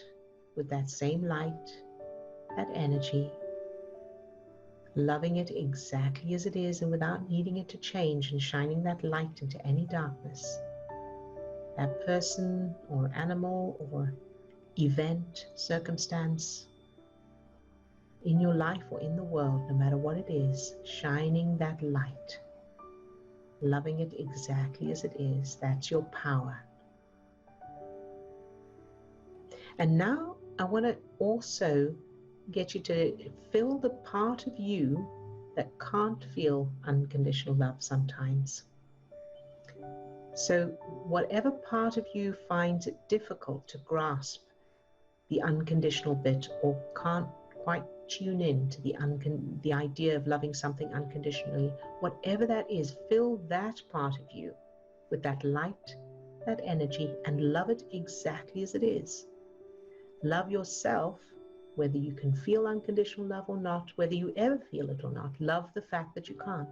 with that same light, that energy, loving it exactly as it is and without needing it to change, and shining that light into any darkness. That person or animal or event, circumstance in your life or in the world, no matter what it is, shining that light, loving it exactly as it is. That's your power. And now I want to also get you to fill the part of you that can't feel unconditional love sometimes. So whatever part of you finds it difficult to grasp the unconditional bit, or can't quite tune in to the idea of loving something unconditionally, whatever that is, fill that part of you with that light, that energy, and love it exactly as it is. Love yourself, whether you can feel unconditional love or not, whether you ever feel it or not. Love the fact that you can't.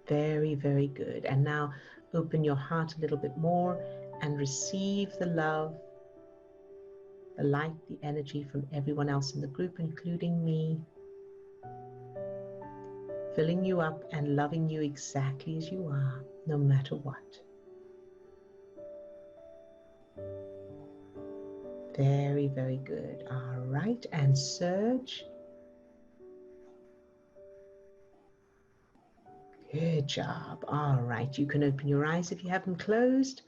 Very, very good. And now open your heart a little bit more and receive the love, the light, the energy from everyone else in the group, including me, filling you up and loving you exactly as you are, no matter what. Very, very good. All right. And Serge. Good job. All right. You can open your eyes if you have them closed.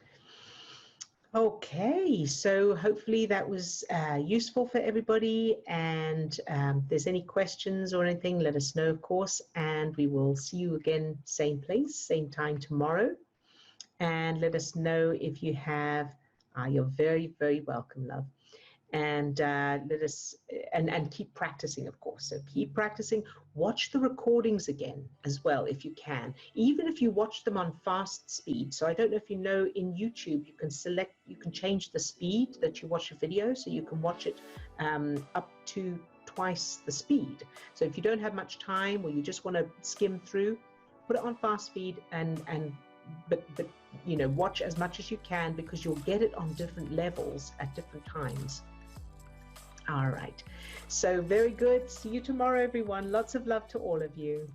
Okay. So hopefully that was useful for everybody. And if there's any questions or anything, let us know, of course. And we will see you again, same place, same time tomorrow. And let us know if you have, you're very, very welcome, love. And let us, and keep practicing, of course. So keep practicing. Watch the recordings again as well, if you can, even if you watch them on fast speed. So I don't know if you know, in YouTube, you can change the speed that you watch a video, so you can watch it up to twice the speed. So if you don't have much time, or you just want to skim through, put it on fast speed, but you know, watch as much as you can, because you'll get it on different levels at different times. All right. So very good. See you tomorrow, everyone. Lots of love to all of you.